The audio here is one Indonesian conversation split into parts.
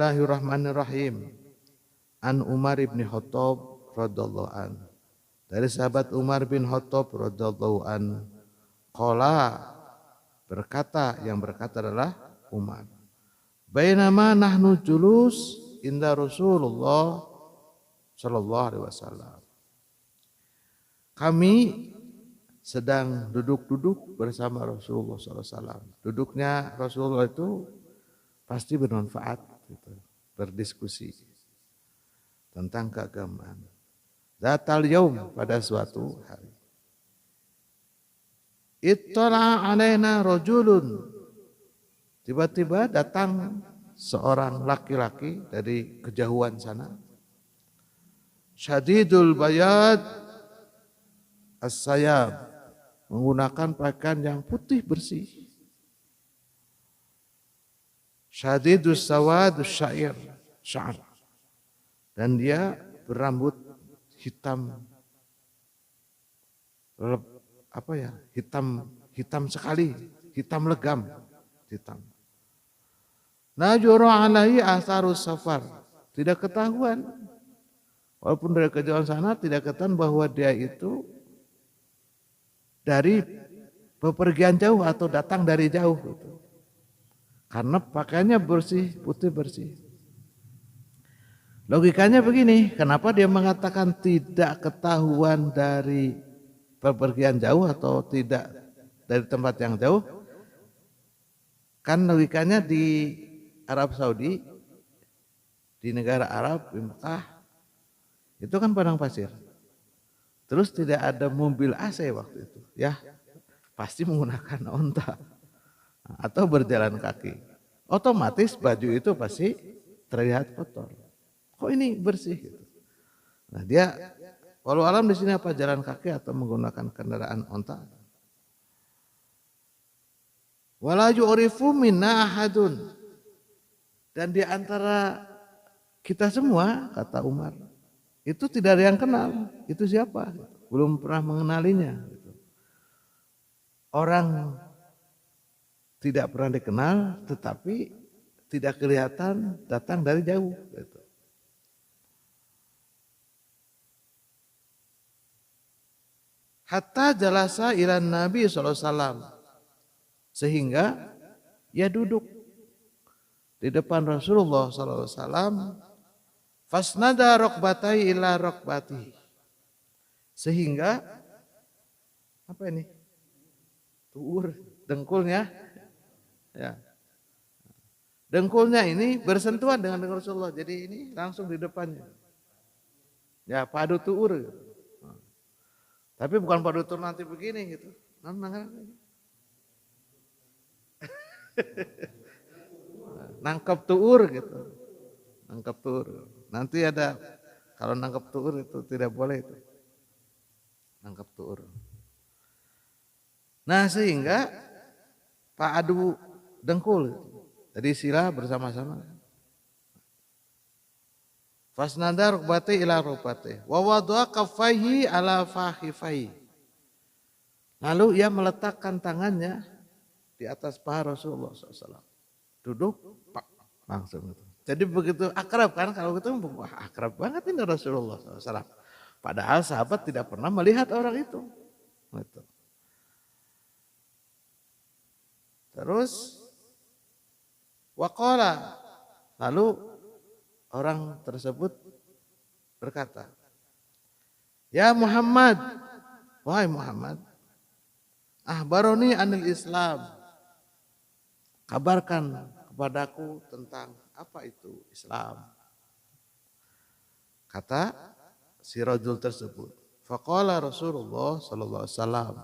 Bismillahirrahmanirrahim. An Umar bin Khattab radhiyallahu an. Dari sahabat Umar bin Khattab radhiyallahu an, qala, berkata, yang berkata adalah Umar. Bainama nahnu julus inda Rasulullah sallallahu alaihi wasallam. Kami sedang duduk-duduk bersama Rasulullah sallallahu alaihi wasallam. Duduknya Rasulullah itu pasti bermanfaat gitu, berdiskusi tentang keagamaan. Zatal yaum, pada suatu hari. Ittala alaina rajulun. Tiba-tiba datang seorang laki-laki dari kejauhan sana. Syadidul bayad as-sayab, menggunakan pakaian yang putih bersih. Syadidus sawadus syair, sya'ar. Dan dia berambut hitam, hitam sekali, hitam legam, hitam. Najuru alaihi asarus safar, tidak ketahuan, walaupun dari kejauhan sana tidak ketahuan bahwa dia itu dari bepergian jauh atau datang dari jauh gitu. Karena pakaiannya bersih, putih bersih. Logikanya begini, kenapa dia mengatakan tidak ketahuan dari bepergian jauh atau tidak dari tempat yang jauh? Kan logikanya di Arab Saudi, di negara Arab, di Mekah, itu kan padang pasir. Terus tidak ada mobil AC waktu itu, ya pasti menggunakan onta atau berjalan kaki. Otomatis baju itu pasti terlihat kotor. Kok ini bersih gitu. Nah dia, walau alam di sini apa jalan kaki atau menggunakan kendaraan onta. Wala yu'rifu minna ahadun. Dan di antara kita semua, kata Umar, itu tidak ada yang kenal. Itu siapa? Belum pernah mengenalinya. Orang tidak pernah dikenal, tetapi tidak kelihatan datang dari jauh. Hatta jalasa ilan Nabi SAW. Sehingga ia duduk di depan Rasulullah SAW. Fasnada rokbatai ila rokbati. Sehingga, apa ini? Tuur, dengkulnya. Ya. Dengkulnya ini bersentuhan dengan Rasulullah. Jadi ini langsung di depannya. Ya, padu tuur. Tapi bukan padu tuur nanti begini gitu. Nangkep tuur gitu. Nangkep tuur. Nanti ada, kalau nangkep tuur itu tidak boleh itu. Nangkep tuur. Nah sehingga Pak adu dengkul. Jadi sila bersama-sama. Fasnada rukbati ila rukbati. Wa wada'a kaffaihi ala fakhifai. Lalu ia meletakkan tangannya di atas paha Rasulullah SAW. Duduk, pak, langsung itu. Jadi begitu akrab kan, kalau gitu wah akrab banget ini Rasulullah SAW. Padahal sahabat tidak pernah melihat orang itu. Gitu. Terus waqala, lalu orang tersebut berkata, ya Muhammad, wahai Muhammad, ahbaroni anil Islam, kabarkan kepadaku tentang apa itu Islam. Kata si rajul tersebut, faqala Rasulullah sallallahu alaihi wasallam,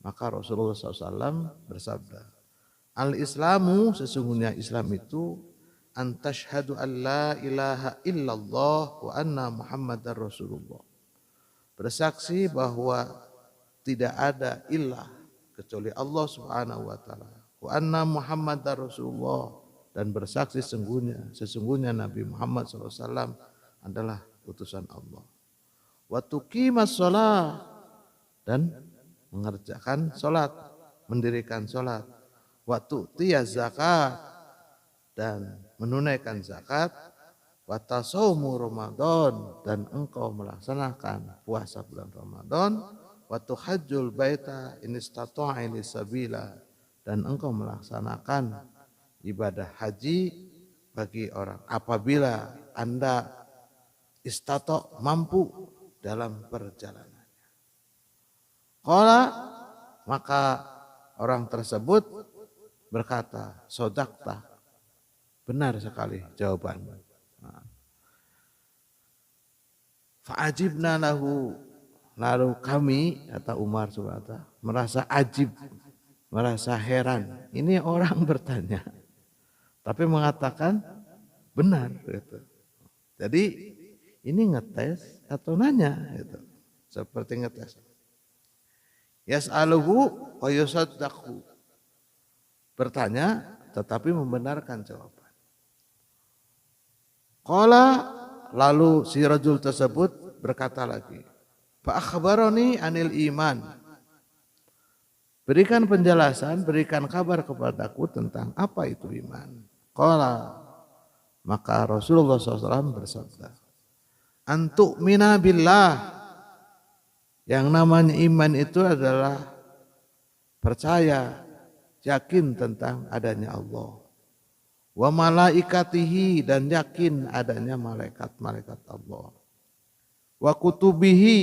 maka Rasulullah SAW bersabda, al-Islamu, sesungguhnya Islam itu antashhadu an la ilaha illallah wa anna Muhammadar Rasulullah. Bersaksi bahwa tidak ada ilah kecuali Allah Subhanahu wa taala. Wa anna Muhammadar Rasulullah, dan bersaksi sesungguhnya Nabi Muhammad SAW adalah utusan Allah. Wa tuqimas shalah, dan mengerjakan salat, mendirikan salat. Wa tu'tiyaz zakat, dan menunaikan zakat, wa tasawmu Ramadan, dan engkau melaksanakan puasa bulan Ramadan, wa tuhajjul baita in istata'a ilaihi sabila, dan engkau melaksanakan ibadah haji bagi orang apabila Anda istata' mampu dalam perjalanan. Qala, maka orang tersebut berkata, sodakta, benar sekali jawabanmu. Fa'ajibna lahu, lalu kami, kata Umar SWT, merasa ajib, merasa heran. Ini orang bertanya, tapi mengatakan benar. Gitu. Jadi ini ngetes atau nanya, gitu. Seperti ngetes. Yas'aluhu wa yusaddaqu, bertanya tetapi membenarkan jawaban. Qala, lalu si rajul tersebut berkata lagi, fa akhbarani anil iman, berikan penjelasan, berikan kabar kepadaku tentang apa itu iman. Qala, maka Rasulullah SAW bersabda, antu'mina billah, yang namanya iman itu adalah percaya, yakin tentang adanya Allah. Wa malaikatihi, dan yakin adanya malaikat-malaikat Allah. Wa kutubihi,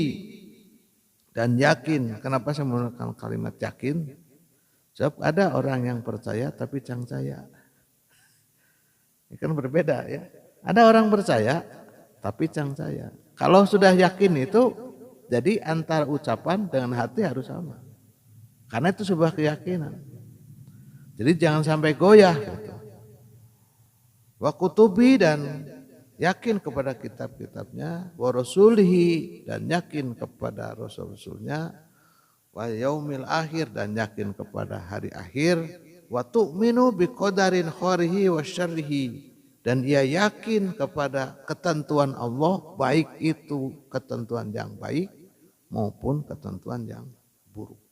dan yakin. Kenapa saya menggunakan kalimat yakin? Sebab ada orang yang percaya tapi cangcaya. Ini kan berbeda ya. Ada orang percaya tapi cangcaya. Kalau sudah yakin itu, jadi antara ucapan dengan hati harus sama. Karena itu sebuah keyakinan. Jadi jangan sampai goyah. Gitu. Wa kutubi, dan yakin kepada kitab-kitabnya. Wa rasulihi, dan yakin kepada rasul-rasulnya. Wa yaumil akhir, dan yakin kepada hari akhir. Wa tu'minu biqadarin khairihi wa syarrihi, dan ia yakin kepada ketentuan Allah, baik itu ketentuan yang baik maupun ketentuan yang buruk.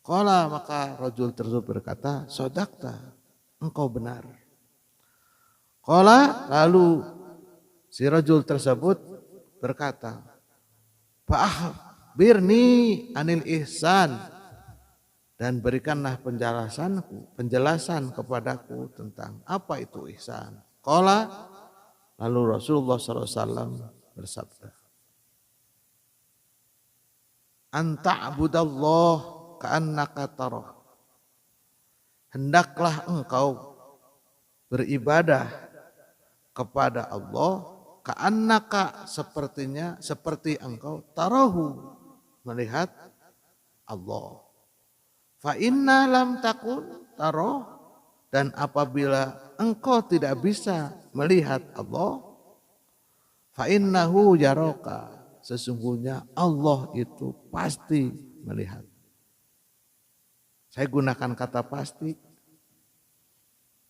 Qala, maka rajul tersebut berkata, sodakta, engkau benar. Qala, lalu si rajul tersebut berkata, fa'akhbirni anil ihsan, dan berikanlah penjelasan kepadaku tentang apa itu ihsan. Qala, lalu Rasulullah SAW bersabda, anta'budallah ka'annaka tarah, hendaklah engkau beribadah kepada Allah ka'annaka, sepertinya seperti engkau tarahu, melihat Allah. Fa inna lam takun tarah, dan apabila engkau tidak bisa melihat Allah, fa innahu yaraka, sesungguhnya Allah itu pasti melihat. Saya gunakan kata pasti,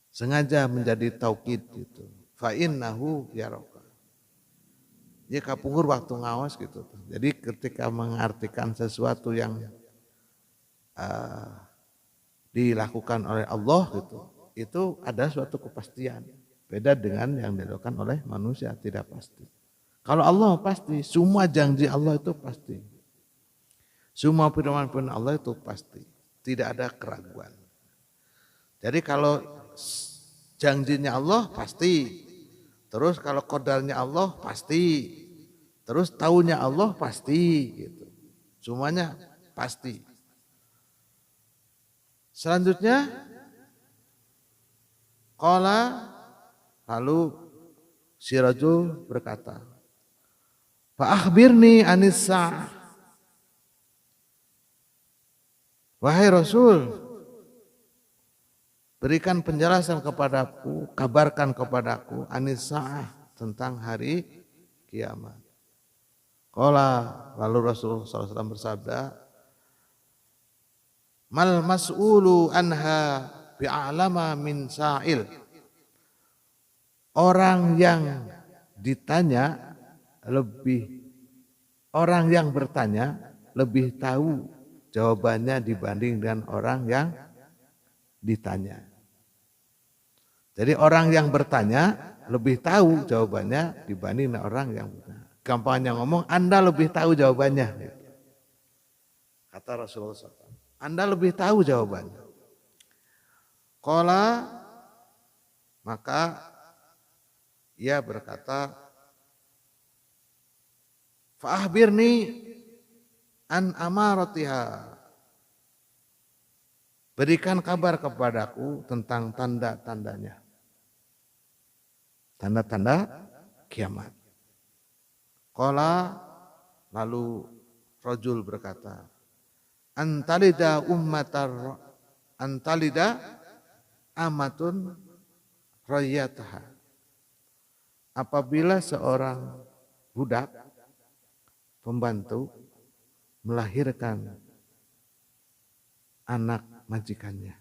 sengaja menjadi taukid gitu. Fa innahu yaraka. Ya kapungur waktu ngawas gitu. Jadi ketika mengartikan sesuatu yang dilakukan oleh Allah gitu, itu ada suatu kepastian. Beda dengan yang dilakukan oleh manusia, tidak pasti. Kalau Allah pasti, semua janji Allah itu pasti. Semua firman-firman Allah itu pasti. Tidak ada keraguan. Jadi kalau janjinya Allah pasti. Terus kalau qadarnya Allah pasti. Terus taunya Allah pasti gitu. Semuanya pasti. Selanjutnya qala, lalu si rajul berkata, fa akhbirni anis sa'ah, wahai Rasul, berikan penjelasan kepadaku, kabarkan kepadaku anis sa'ah, tentang hari kiamat. Qala, lalu Rasulullah SAW bersabda, mal mas'ulu anha bi'alama min sa'il, orang yang ditanya orang yang bertanya lebih tahu jawabannya dibanding dengan orang yang ditanya. Jadi orang yang bertanya lebih tahu jawabannya dibanding orang yang bertanya. Gampangnya ngomong, Anda lebih tahu jawabannya. Kata Rasulullah SAW. Anda lebih tahu jawabannya. Qala, maka ia berkata, fa'ahbirni an amaratiha. Berikan kabar kepadaku tentang tanda-tandanya. Tanda-tanda kiamat. Qala, lalu rajul berkata, antalida amatun rayyataha. Apabila seorang budak pembantu melahirkan anak majikannya.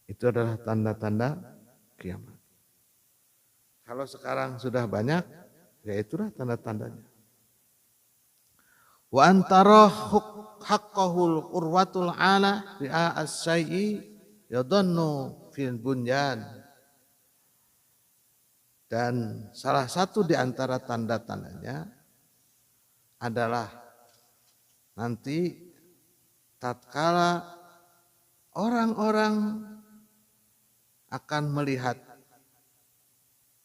Itu adalah tanda-tanda kiamat. Kalau sekarang sudah banyak, ya itulah tanda-tandanya. Wa antara haqqahul urwatul ala ri'a as-sayyi yadhannu fil bunyan. Dan salah satu di antara tanda-tandanya adalah nanti tatkala orang-orang akan melihat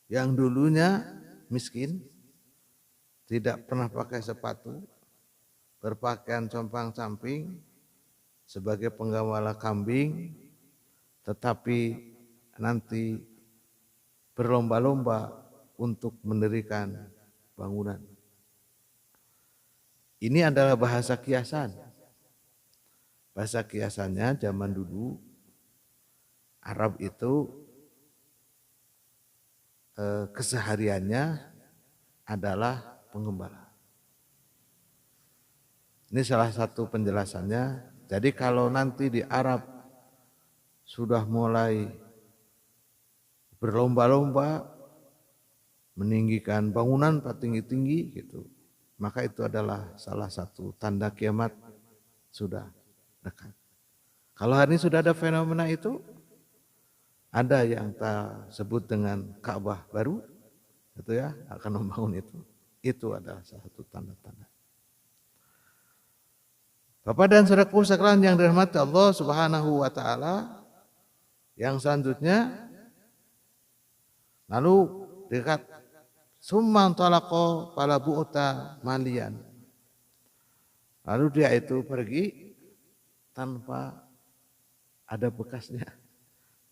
yang dulunya miskin, tidak pernah pakai sepatu, berpakaian compang-camping sebagai penggawala kambing, tetapi nanti berlomba-lomba untuk mendirikan bangunan. Ini adalah bahasa kiasan. Bahasa kiasannya zaman dulu Arab itu kesehariannya adalah pengembala. Ini salah satu penjelasannya. Jadi kalau nanti di Arab sudah mulai berlomba-lomba meninggikan bangunan tinggi-tinggi gitu, maka itu adalah salah satu tanda kiamat sudah dekat. Kalau hari ini sudah ada fenomena itu, ada yang kita sebut dengan Ka'bah baru, itu ya akan membangun itu adalah salah satu tanda-tanda. Bapak dan saudaraku sekalian yang dirahmati Allah Subhanahu wa taala, yang selanjutnya lalu dekat summan talaqo pala bu'ta malian. Lalu dia itu pergi tanpa ada bekasnya.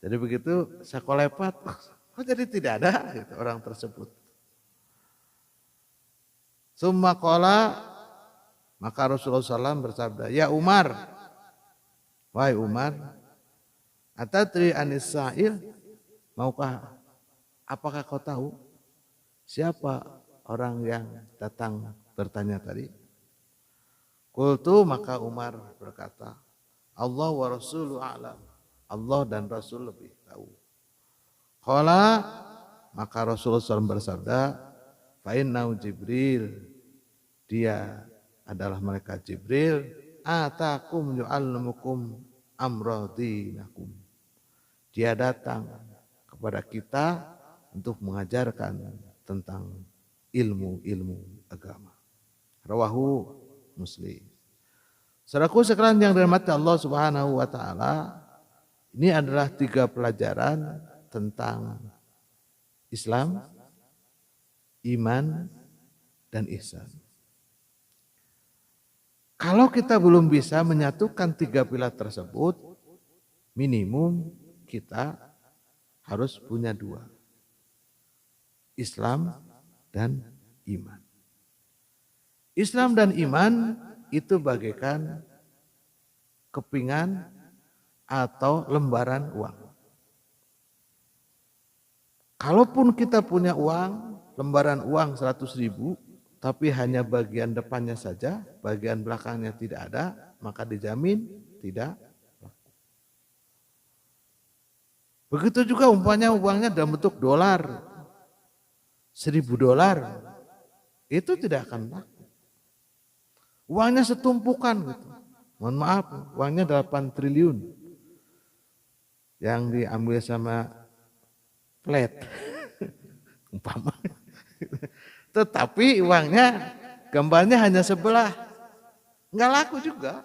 Jadi begitu sakolepat, kok jadi tidak ada gitu, orang tersebut. Summa qala, maka Rasulullah SAW bersabda, ya Umar, wahai Umar, atatri anis sa'il, apakah kau tahu siapa orang yang datang bertanya tadi? Qultu, maka Umar berkata, Allah wa Rasulu a'lam. Allah dan Rasul lebih tahu. Qala, maka Rasulullah SAW bersabda, fa innahu Jibril, dia adalah malaikat Jibril, atakum yu'allimukum amradinakum. Dia datang kepada kita untuk mengajarkan tentang ilmu-ilmu agama. Rawahu Muslim. Saudaraku sekalian yang dirahmati Allah Subhanahu wa taala, ini adalah 3 pelajaran tentang Islam, iman, dan ihsan. Kalau kita belum bisa menyatukan 3 pilar tersebut, minimum kita harus punya 2. Islam dan iman. Islam dan iman itu bagaikan kepingan atau lembaran uang. Kalaupun kita punya uang, lembaran uang 100.000, tapi hanya bagian depannya saja, bagian belakangnya tidak ada, maka dijamin tidak laku. Begitu juga umpamanya uangnya dalam bentuk dolar, 1.000 dolar, itu tidak akan laku. Uangnya setumpukan gitu. Mohon maaf, uangnya 8 triliun. yang diambil sama flat umpama. Tetapi uangnya gambarnya hanya sebelah, nggak laku juga,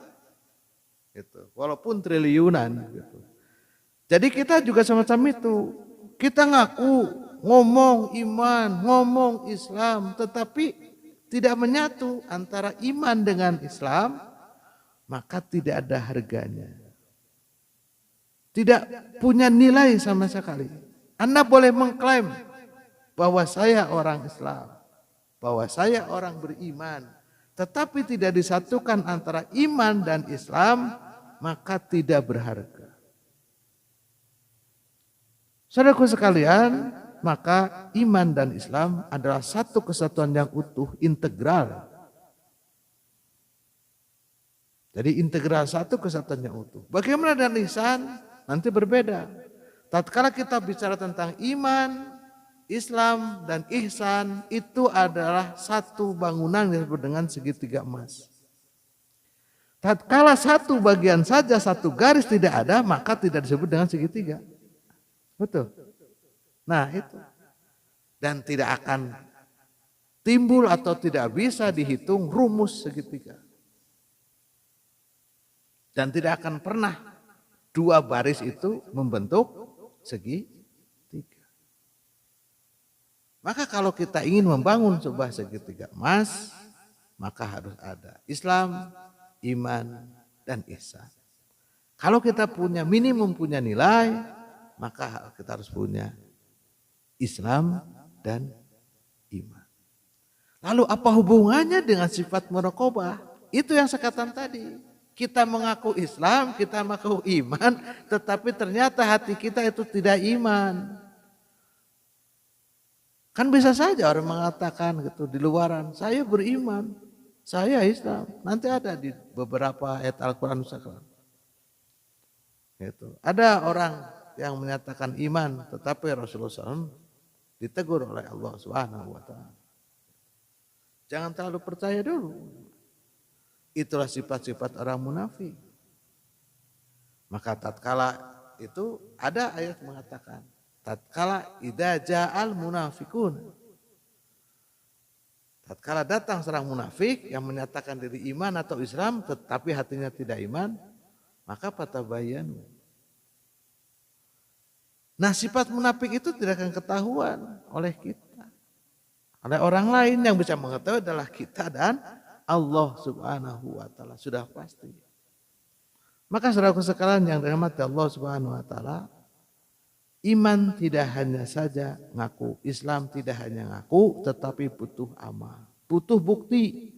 gitu. Walaupun triliunan. Gitu. Jadi kita juga semacam itu. Kita ngaku ngomong iman, ngomong Islam, tetapi tidak menyatu antara iman dengan Islam, maka tidak ada harganya. Tidak punya nilai sama sekali. Anda boleh mengklaim bahwa saya orang Islam, bahwa saya orang beriman, tetapi tidak disatukan antara iman dan Islam, maka tidak berharga. Saudaraku sekalian, maka iman dan Islam adalah satu kesatuan yang utuh, integral. Jadi integral, satu kesatuan yang utuh. Bagaimana dengan ihsan? Nanti berbeda. Tatkala kita bicara tentang iman, Islam dan ihsan, itu adalah satu bangunan yang disebut dengan segitiga emas. Tatkala satu bagian saja, satu garis tidak ada, maka tidak disebut dengan segitiga. Betul. Nah itu. Dan tidak akan timbul atau tidak bisa dihitung rumus segitiga. Dan tidak akan pernah dua baris itu membentuk segitiga. Maka kalau kita ingin membangun sebuah segitiga emas, maka harus ada Islam, iman, dan ihsan. Kalau kita punya minimum punya nilai, maka kita harus punya Islam dan iman. Lalu apa hubungannya dengan sifat muraqabah? Itu yang saya katakan tadi. Kita mengaku Islam, kita mengaku iman, tetapi ternyata hati kita itu tidak iman. Kan bisa saja orang mengatakan gitu di luaran, saya beriman, saya Islam. Nanti ada di beberapa ayat Al-Quran misalkan. Gitu. Ada orang yang menyatakan iman, tetapi Rasulullah SAW ditegur oleh Allah Subhanahu wa Ta'ala. Jangan terlalu percaya dulu. Itulah sifat-sifat orang munafik. Maka tatkala itu ada ayat mengatakan, tatkala idza ja'al munafikun. Tatkala datang seorang munafik yang menyatakan diri iman atau Islam tetapi hatinya tidak iman, maka fatabayyanu. Nah, sifat munafik itu tidak akan ketahuan oleh kita. Oleh orang lain, yang bisa mengetahui adalah kita dan Allah Subhanahu wa Ta'ala, sudah pasti. Maka saudaraku sekalian yang dirahmati Allah Subhanahu wa Ta'ala, iman tidak hanya saja ngaku, Islam tidak hanya ngaku, tetapi butuh amal, butuh bukti.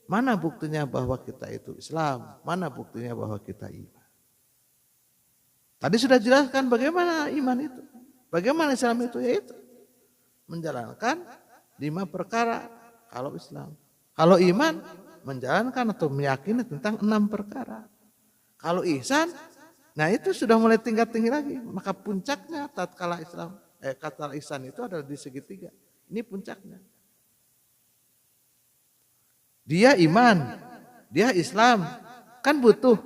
Mana buktinya bahwa kita itu Islam, mana buktinya bahwa kita iman. Tadi sudah jelaskan bagaimana iman itu, bagaimana Islam itu, yaitu menjalankan 5 perkara kalau Islam. Kalau iman, menjalankan atau meyakini tentang 6 perkara. Kalau ihsan, nah itu sudah mulai tingkat tinggi lagi. Maka puncaknya tatkala Islam, kata ihsan itu adalah di segitiga. Ini puncaknya. Dia iman, dia Islam, kan butuh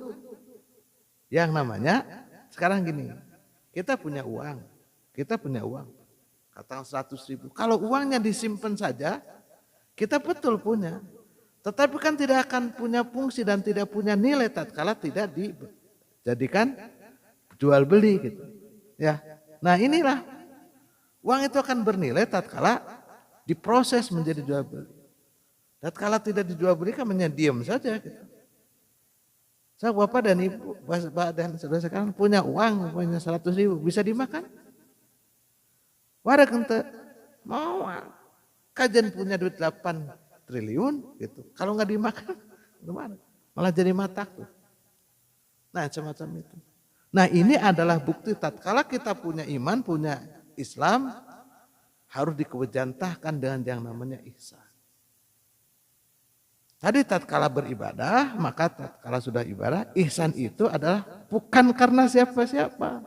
yang namanya. Sekarang gini, kita punya uang, katakan 100.000. Kalau uangnya disimpan saja, kita betul punya. Tetapi kan tidak akan punya fungsi dan tidak punya nilai tatkala tidak dijadikan jual beli gitu. Ya. Nah inilah, uang itu akan bernilai tatkala diproses menjadi jual beli. Tatkala tidak dijual belikan diam saja gitu. Saya bapak dan ibu, bapak dan saudara sekarang punya uang, punya 100.000, bisa dimakan? Wadah kente, mau kajian punya duit 8 triliun gitu. Kalau nggak dimakan, gimana? Malah jadi matak tuh. Nah semacam itu. Nah ini adalah bukti tatkala kita punya iman, punya Islam, harus dikewejantahkan dengan yang namanya ihsan. Tadi tatkala beribadah, maka tatkala sudah ibadah, ihsan itu adalah bukan karena siapa-siapa.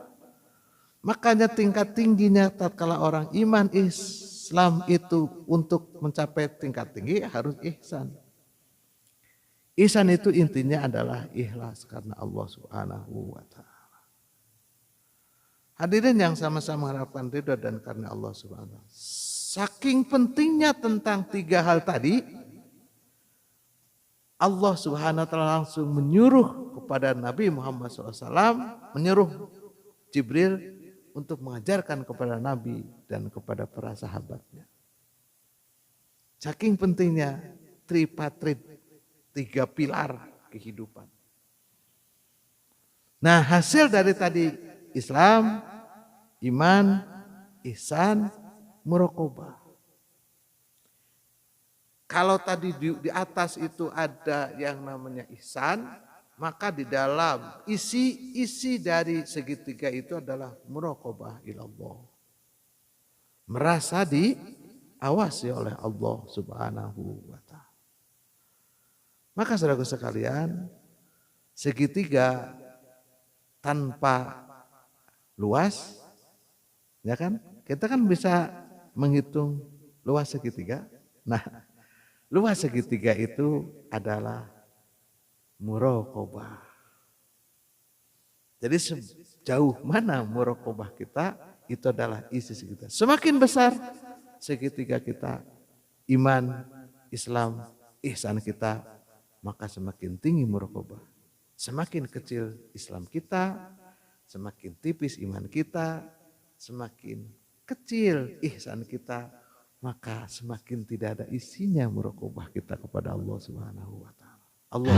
Makanya tingkat tingginya tatkala orang iman Islam itu untuk mencapai tingkat tinggi harus ihsan. Ihsan itu intinya adalah ikhlas karena Allah Subhanahu wa Ta'ala. Hadirin yang sama-sama mengharapkan ridho dan karena Allah Subhanahu wa taala. Saking pentingnya tentang 3 hal tadi, Allah Subhanahu wa taala langsung menyuruh kepada Nabi Muhammad SAW, menyuruh Jibril untuk mengajarkan kepada Nabi dan kepada para sahabatnya. Saking pentingnya tripatrit, 3 pilar kehidupan. Nah, hasil dari tadi Islam, iman, ihsan, muraqabah. Kalau tadi di atas itu ada yang namanya ihsan, maka di dalam isi dari segitiga itu adalah muraqabah ilallah. Merasa diawasi oleh Allah Subhanahu wa taala. Maka saudara sekalian, segitiga tanpa luas, ya kan? Kita kan bisa menghitung luas segitiga. Nah, luas segitiga itu adalah muraqabah. Jadi sejauh mana muraqabah kita, itu adalah isi segitiga. Semakin besar segitiga kita, iman, Islam, ihsan kita, maka semakin tinggi muraqabah. Semakin kecil Islam kita, semakin tipis iman kita, semakin kecil ihsan kita, maka semakin tidak ada isinya muraqabah kita kepada Allah Subhanahu wa taala. Allah